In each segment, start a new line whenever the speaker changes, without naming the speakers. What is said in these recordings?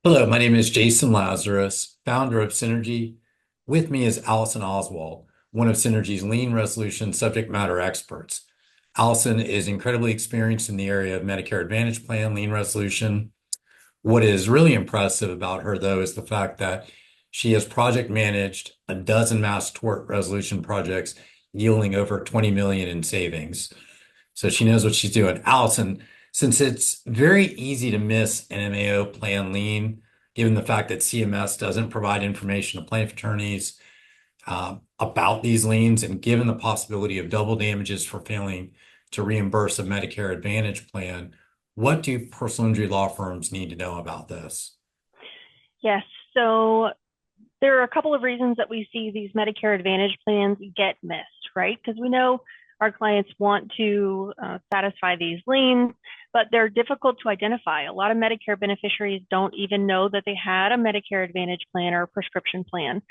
Hello, my name is Jason Lazarus, founder of Synergy. With me is Allison Oswald, one of Synergy's lien resolution subject matter experts. Allison is incredibly experienced in the area of Medicare Advantage plan, lien resolution. What is really impressive about her, though, is the fact that she has project managed a dozen mass tort resolution projects, yielding over 20 million in savings. So she knows what she's doing. Allison, since it's very easy to miss an MAO plan lien, given the fact that CMS doesn't provide information to plaintiff attorneys about these liens, and given the possibility of double damages for failing to reimburse a Medicare Advantage plan, what do personal injury law firms need to know about this?
Yes. So there are a couple of reasons that we see these Medicare Advantage plans get missed, right? Because we know our clients want to satisfy these liens, but they're difficult to identify. A lot of Medicare beneficiaries don't even know that they had a Medicare Advantage plan or a prescription plan.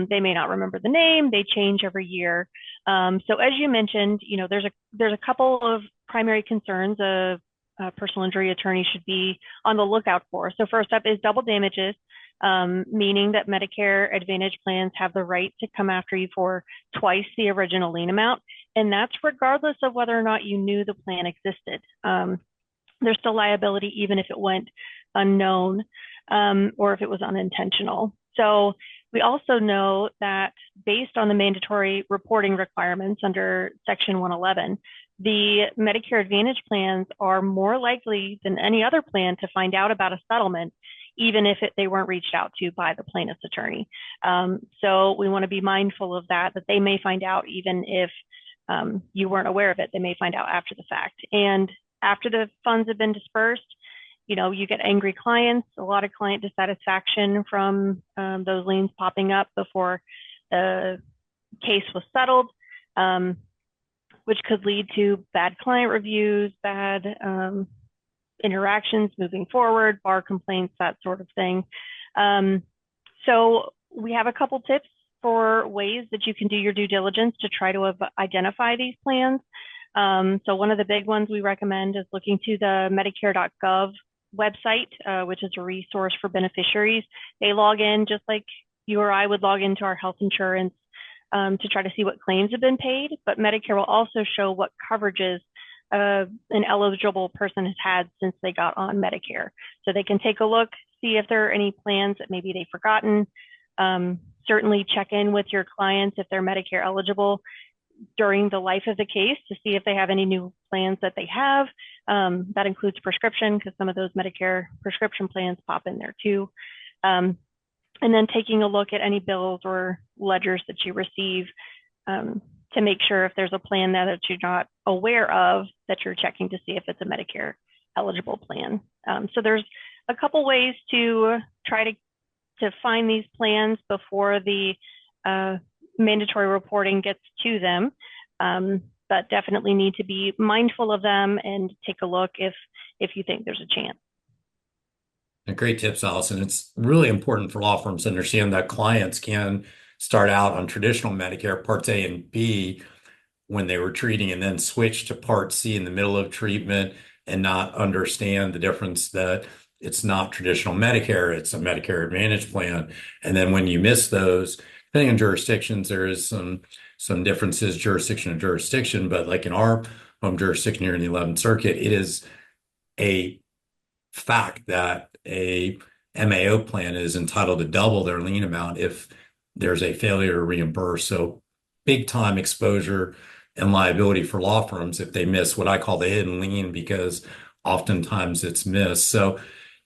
They may not remember the name. They change every year. So as you mentioned, there's a couple of primary concerns a personal injury attorney should be on the lookout for. So first up is double damages, meaning that Medicare Advantage plans have the right to come after you for twice the original lien amount. And that's regardless of whether or not you knew the plan existed. There's still liability even if it went unknown or if it was unintentional. So we also know that based on the mandatory reporting requirements under Section 111, the Medicare Advantage plans are more likely than any other plan to find out about a settlement, even if they weren't reached out to by the plaintiff's attorney. So we want to be mindful of that they may find out even if you weren't aware of it. They may find out after the fact. And after the funds have been dispersed, you get angry clients, a lot of client dissatisfaction from those liens popping up before the case was settled, which could lead to bad client reviews, bad interactions moving forward, bar complaints, that sort of thing. So we have a couple tips for ways that you can do your due diligence to try to identify these plans. So one of the big ones we recommend is looking to the Medicare.gov website, which is a resource for beneficiaries. They log in just like you or I would log into our health insurance to try to see what claims have been paid, but Medicare will also show what coverages an eligible person has had since they got on Medicare. So they can take a look, see if there are any plans that maybe they've forgotten. Certainly check in with your clients if they're Medicare eligible during the life of the case to see if they have any new plans that they have. That includes prescription, because some of those Medicare prescription plans pop in there too. And then taking a look at any bills or ledgers that you receive to make sure if there's a plan that you're not aware of, that you're checking to see if it's a Medicare eligible plan. So there's a couple ways to try to find these plans before the mandatory reporting gets to them, but definitely need to be mindful of them and take a look if you think there's a chance.
Great tips, Allison. It's really important for law firms to understand that clients can start out on traditional Medicare Parts A and B when they were treating and then switch to Part C in the middle of treatment and not understand the difference that it's not traditional Medicare, it's a Medicare Advantage plan. And then when you miss those, depending on jurisdictions, there is some differences jurisdiction to jurisdiction, but like in our home jurisdiction here in the 11th Circuit, it is a fact that a MAO plan is entitled to double their lien amount if there's a failure to reimburse. So big time exposure and liability for law firms if they miss what I call the hidden lien, because oftentimes it's missed. So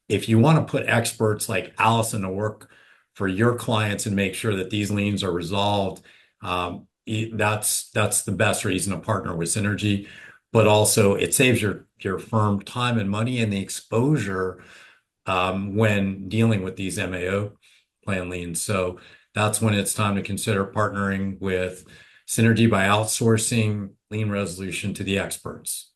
if you want to put experts like Allison to work for your clients and make sure that these liens are resolved, that's the best reason to partner with Synergy. But also it saves your firm time and money and the exposure when dealing with these MAO plan liens. So that's when it's time to consider partnering with Synergy by outsourcing lien resolution to the experts.